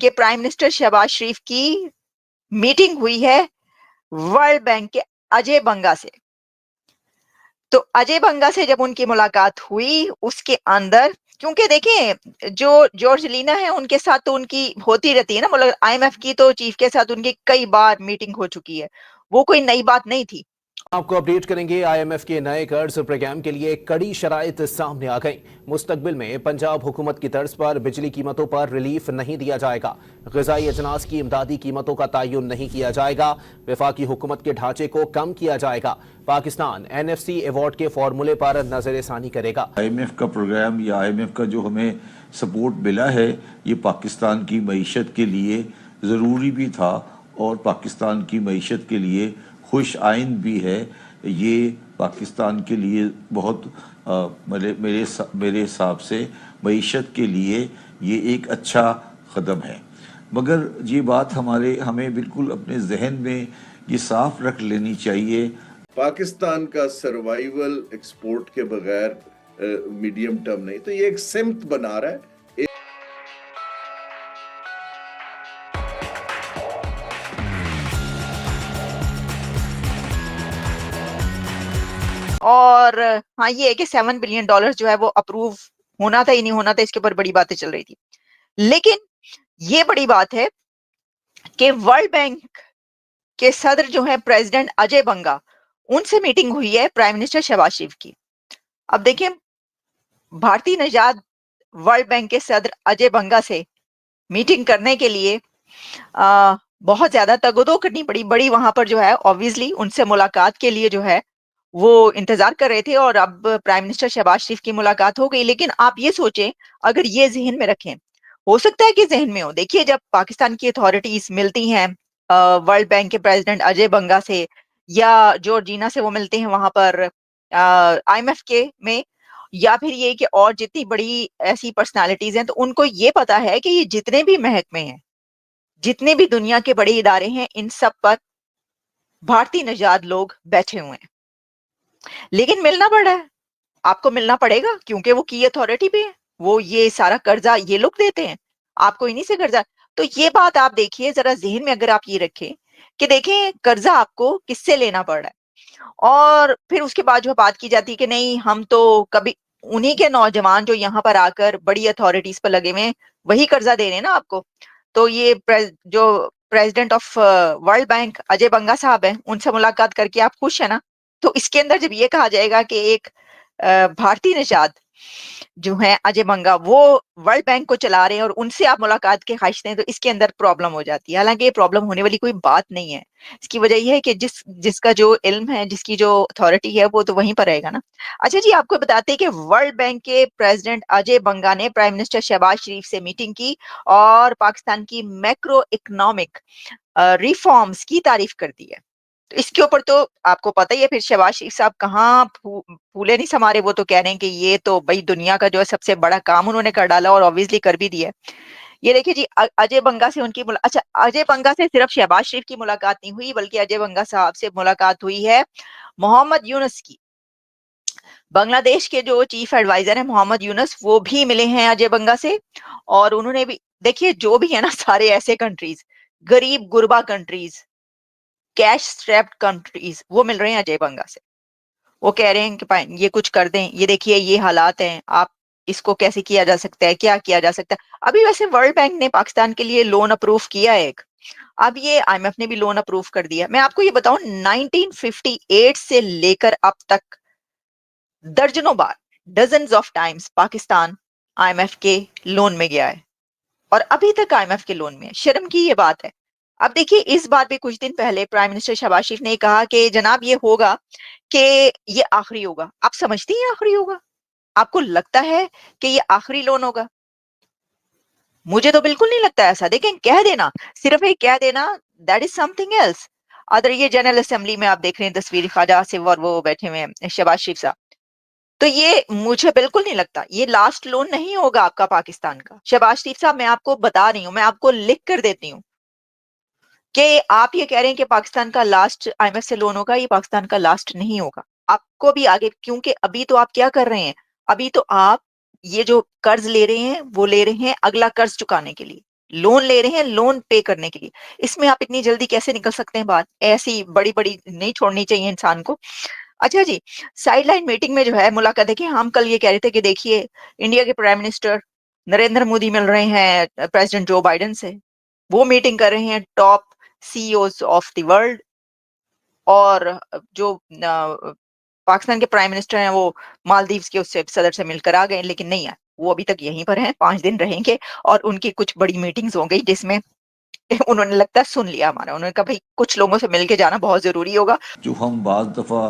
कि prime minister Shahbaz शरीफ की meeting हुई है वर्ल्ड बैंक के अजय बंगा से। तो अजय बंगा से जब उनकी मुलाकात हुई उसके अंदर, क्योंकि देखें जो जॉर्ज लीना है उनके साथ तो उनकी होती रहती है ना, मतलब आईएमएफ की तो चीफ के साथ उनकी कई बार मीटिंग हो चुकी है, वो कोई नई बात नहीं थी। आपको अपडेट करेंगे। आईएमएफ के नए कर्ज प्रोग्राम के लिए कड़ी शराइत सामने आ गई। मुस्तकबिल में पंजाब हुकूमत की तर्ज पर बिजली कीमतों पर रिलीफ नहीं दिया जाएगा। ग़िज़ाई अजनास की इमदादी कीमतों का तयन नहीं किया जाएगा। वफाकी हुकूमत के ढांचे को कम किया जाएगा। पाकिस्तान एनएफसी अवार्ड के फॉर्मूले पर नजरसानी करेगा। आईएमएफ का प्रोग्राम या आईएमएफ का जो हमें सपोर्ट मिला है, ये पाकिस्तान की मईशत के लिए ज़रूरी भी था और पाकिस्तान की मईशत के लिए खुश आइन भी है। ये पाकिस्तान के लिए बहुत मेरे हिसाब से मईशत के लिए ये एक अच्छा कदम है। मगर ये बात हमें बिल्कुल अपने जहन में ये साफ रख लेनी चाहिए। पाकिस्तान का सर्वाइवल एक्सपोर्ट के बगैर मीडियम टर्म नहीं, तो ये एक सिमत बना रहा है। और हाँ, ये है कि $7 बिलियन जो है वो अप्रूव होना था ही नहीं होना था, इसके ऊपर बड़ी बातें चल रही थी। लेकिन ये बड़ी बात है कि वर्ल्ड बैंक के सदर जो है प्रेसिडेंट अजय बंगा, उनसे मीटिंग हुई है प्राइम मिनिस्टर शहबाज शरीफ की। अब देखिए, भारतीय नजाद वर्ल्ड बैंक के सदर अजय बंगा से मीटिंग करने के लिए बहुत ज्यादा तगदो करनी पड़ी। बड़ी वहां पर जो है ऑब्वियसली उनसे मुलाकात के लिए जो है वो इंतजार कर रहे थे और अब प्राइम मिनिस्टर शहबाज शरीफ की मुलाकात हो गई। लेकिन आप ये सोचें, अगर ये जहन में रखें, हो सकता है कि जहन में हो, देखिए जब पाकिस्तान की अथॉरिटीज मिलती हैं वर्ल्ड बैंक के प्रेसिडेंट अजय बंगा से या जॉर्जिना से, वो मिलते हैं वहां पर आईएमएफ के में, या फिर ये कि और जितनी बड़ी ऐसी पर्सनालिटीज हैं, तो उनको ये पता है कि ये जितने भी महकमे हैं, जितने भी दुनिया के बड़े इदारे हैं, इन सब पर भारतीय नजाद लोग बैठे हुए हैं। लेकिन मिलना पड़ रहा है, आपको मिलना पड़ेगा क्योंकि वो की अथॉरिटी पे है, वो ये सारा कर्जा ये लोग देते हैं, आपको इन्हीं से कर्जा। तो ये बात आप देखिए जरा जहन में, अगर आप ये रखें कि देखें कर्जा आपको किससे लेना पड़ रहा है, और फिर उसके बाद जो बात की जाती है कि नहीं हम तो कभी, उन्हीं के नौजवान जो यहाँ पर आकर बड़ी अथॉरिटीज पर लगे हुए हैं वही कर्जा दे रहे हैं ना आपको। तो ये जो president of World Bank Ajay Banga साहब हैं, उनसे मुलाकात करके आप खुश है ना? तो इसके अंदर जब ये कहा जाएगा कि एक भारतीय निषाद जो है अजय बंगा वो वर्ल्ड बैंक को चला रहे हैं और उनसे आप मुलाकात के ख्वाहिश हैं, तो इसके अंदर प्रॉब्लम हो जाती है। हालांकि ये प्रॉब्लम होने वाली कोई बात नहीं है। इसकी वजह यह है कि जिसका जो इल्म है, जिसकी जो अथॉरिटी है, वो तो वहीं पर रहेगा ना। अच्छा जी, आपको बताते हैं कि वर्ल्ड बैंक के प्रेसिडेंट अजय बंगा ने प्राइम मिनिस्टर शहबाज शरीफ से मीटिंग की और पाकिस्तान की मैक्रो इकोनॉमिक रिफॉर्म्स की तारीफ कर दी है। तो इसके ऊपर तो आपको पता ही है, फिर शहबाज शरीफ साहब कहाँ फूले नहीं समारे, वो तो कह रहे हैं कि ये तो भाई दुनिया का जो है सबसे बड़ा काम उन्होंने कर डाला और ऑब्वियसली कर भी दिया। ये देखिए जी, अजय बंगा से उनकी अच्छा, अजय बंगा से सिर्फ शहबाज शरीफ की मुलाकात नहीं हुई, बल्कि अजय बंगा साहब से मुलाकात हुई है मोहम्मद यूनुस की। बांग्लादेश के जो चीफ एडवाइजर है मोहम्मद यूनुस, वो भी मिले हैं अजय बंगा से। और उन्होंने भी, देखिए जो भी है ना, सारे ऐसे कंट्रीज, गरीब गुरबा कंट्रीज, कैश स्ट्रैप्ड कंट्रीज, वो मिल रहे हैं अजय बंगा से। वो कह रहे हैं कि ये कुछ कर दें, ये देखिए ये हालात हैं, आप इसको कैसे किया जा सकता है, क्या किया जा सकता है। अभी वैसे वर्ल्ड बैंक ने पाकिस्तान के लिए लोन अप्रूव किया है एक, अब ये आईएमएफ ने भी लोन अप्रूव कर दिया। मैं आपको ये बताऊं, 1958 से लेकर अब तक दर्जनों बार, dozens of times Pakistan IMF के लोन में गया है और अभी तक आईएमएफ के लोन में है। शर्म की ये बात है। अब देखिए, इस बात पे कुछ दिन पहले प्राइम मिनिस्टर शहबाज शरीफ ने कहा कि जनाब ये होगा कि ये आखिरी होगा। आप समझती हैं आखिरी होगा? आपको लगता है कि ये आखिरी लोन होगा? मुझे तो बिल्कुल नहीं लगता ऐसा। देखें, कह देना, सिर्फ एक कह देना, that is something else. Other ये जनरल असेंबली में आप देख रहे हैं तस्वीर ख्वाजा आसिफ और वो बैठे हुए हैं शहबाज शरीफ साहब, तो ये मुझे बिल्कुल नहीं लगता ये लास्ट लोन नहीं होगा आपका पाकिस्तान का। शहबाज शरीफ साहब, मैं आपको बता रही हूँ, मैं आपको लिख कर देती हूँ कि आप ये कह रहे हैं कि पाकिस्तान का लास्ट आईएमएफ से लोन होगा, ये पाकिस्तान का लास्ट नहीं होगा। आपको भी आगे, क्योंकि अभी तो आप क्या कर रहे हैं, अभी तो आप ये जो कर्ज ले रहे हैं वो ले रहे हैं अगला कर्ज चुकाने के लिए, लोन ले रहे हैं लोन पे करने के लिए। इसमें आप इतनी जल्दी कैसे निकल सकते हैं बात? ऐसी बड़ी बड़ी नहीं छोड़नी चाहिए इंसान को। अच्छा जी, साइडलाइन मीटिंग में जो है मुलाकात, देखिए हम कल ये कह रहे थे कि देखिए इंडिया के प्राइम मिनिस्टर नरेंद्र मोदी मिल रहे हैं प्रेसिडेंट जो बाइडेन से, वो मीटिंग कर रहे हैं top CEOs of the world, और जो पाकिस्तान के प्राइम मिनिस्टर हैं वो मालदीव्स के उससे सदर से मिलकर आ गए, लेकिन नहीं आए, वो अभी तक यहीं पर हैं, 5 दिन रहेंगे। और उनकी कुछ बड़ी मीटिंग्स हो गई जिसमें उन्होंने लगता है सुन लिया हमारा, उन्होंने कहा भाई कुछ लोगों से मिलके जाना बहुत जरूरी होगा। जो हम बाज दफ़ा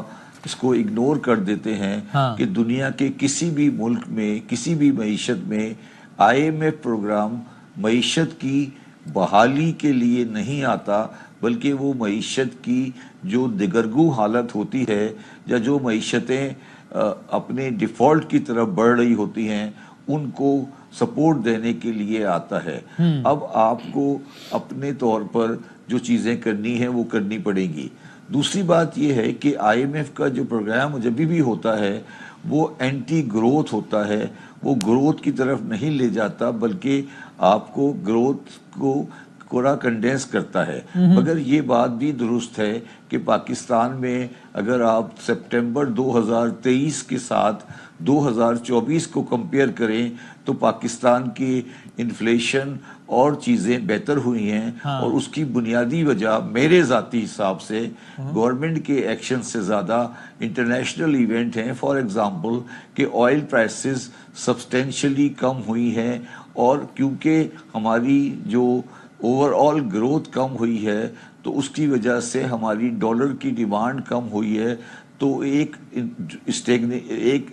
इसको इग्नोर कर देते हैं कि दुनिया के किसी भी मुल्क में किसी भी मईशत में IMF प्रोग्राम मईशत की बहाली के लिए नहीं आता, बल्कि वो मईशत की जो दिगरगू हालत होती है या जो मईशतें अपने डिफ़ॉल्ट की तरफ बढ़ रही होती हैं उनको सपोर्ट देने के लिए आता है। अब आपको अपने तौर पर जो चीज़ें करनी है वो करनी पड़ेगी। दूसरी बात यह है कि IMF का जो प्रोग्राम जब भी होता है वो एंटी ग्रोथ होता है, वो ग्रोथ की तरफ नहीं ले जाता बल्कि आपको ग्रोथ को पूरा कंडेंस करता है। मगर ये बात भी दुरुस्त है कि पाकिस्तान में अगर आप सितंबर 2023 के साथ 2024 को कंपेयर करें तो पाकिस्तान की इन्फ्लेशन और चीज़ें बेहतर हुई हैं। और उसकी बुनियादी वजह मेरे ज़ाती हिसाब से गवर्नमेंट के एक्शन से ज़्यादा इंटरनेशनल इवेंट हैं। फॉर एग्ज़ाम्पल कि ऑयल प्राइसेस सब्सटेंशियली कम हुई हैं, और क्योंकि हमारी जो ओवरऑल ग्रोथ कम हुई है तो उसकी वजह से हमारी डॉलर की डिमांड कम हुई है, तो एक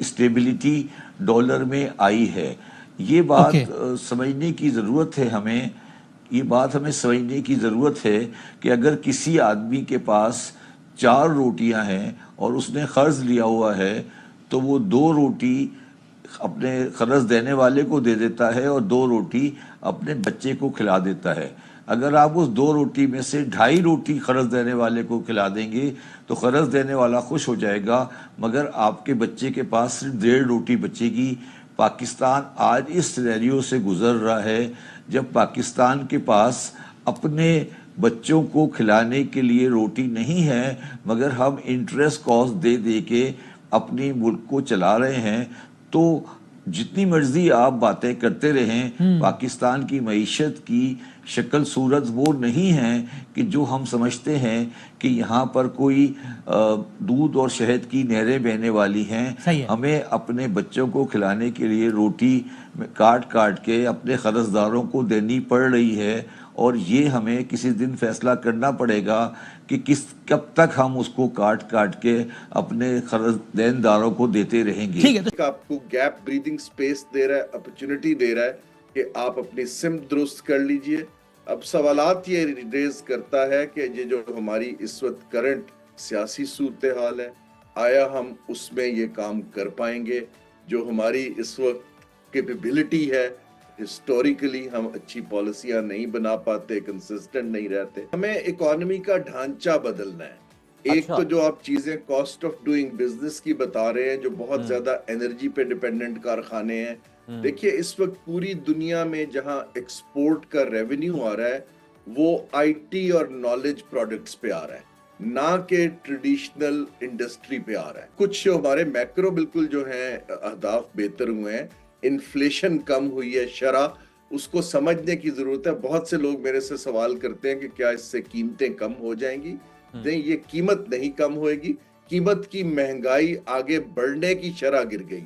स्टेबिलिटी डॉलर में आई है। ये बात समझने की ज़रूरत है हमें, ये बात हमें समझने की ज़रूरत है कि अगर किसी आदमी के पास 4 रोटियां हैं और उसने कर्ज लिया हुआ है तो वो 2 रोटी अपने कर्ज देने वाले को दे देता है और 2 रोटी अपने बच्चे को खिला देता है। अगर आप उस 2 रोटी में से 2.5 रोटी कर्ज देने वाले को खिला देंगे तो कर्ज देने वाला खुश हो जाएगा, मगर आपके बच्चे के पास सिर्फ 1.5 रोटी बचेगी। पाकिस्तान आज इस सिनेरियो से गुजर रहा है जब पाकिस्तान के पास अपने बच्चों को खिलाने के लिए रोटी नहीं है, मगर हम इंटरेस्ट कॉस्ट दे दे के अपनी मुल्क को चला रहे हैं। तो जितनी मर्जी आप बातें करते रहें, पाकिस्तान की मईशत की शक्ल सूरत वो नहीं है कि जो हम समझते हैं कि यहाँ पर कोई दूध और शहद की नहरें बहने वाली हैं। हमें अपने बच्चों को खिलाने के लिए रोटी काट काट के अपने कर्जदारों को देनी पड़ रही है, और ये हमें किसी दिन फैसला करना पड़ेगा कि कब तक हम उसको काट काट के अपने देनदारों को देते रहेंगे। ठीक है, तो आपको गैप ब्रीदिंग स्पेस दे रहा है, अपॉर्चुनिटी दे रहा है कि आप अपनी सिम दुरुस्त कर लीजिए। अब सवालात ये रेज करता है कि ये जो हमारी इस वक्त करंट सियासी सूरत हाल है, आया हम उसमें ये काम कर पाएंगे? जो हमारी इस वक्त कैपेबिलिटी है, हिस्टोरिकली हम अच्छी पॉलिसियां नहीं बना पाते, कंसिस्टेंट नहीं रहते। हमें इकोनॉमी का ढांचा बदलना है। एक तो जो आप चीजें कॉस्ट ऑफ डूइंग बिजनेस की बता रहे हैं, जो बहुत ज्यादा एनर्जी पे डिपेंडेंट कारखाने हैं। देखिए इस वक्त पूरी दुनिया में जहां एक्सपोर्ट का रेवेन्यू आ रहा है वो IT और नॉलेज प्रोडक्ट्स पे आ रहा है, ना के ट्रेडिशनल इंडस्ट्री पे आ रहा है। कुछ जो हमारे मैक्रो बिल्कुल जो है अहदाफ बेहतर हुए हैं, इन्फ्लेशन कम हुई है, शरह उसको समझने की जरूरत है। बहुत से लोग मेरे से सवाल करते हैं कि क्या इससे कीमतें कम हो जाएंगी? नहीं, ये कीमत नहीं कम होएगी, कीमत की महंगाई आगे बढ़ने की शरह गिर गई।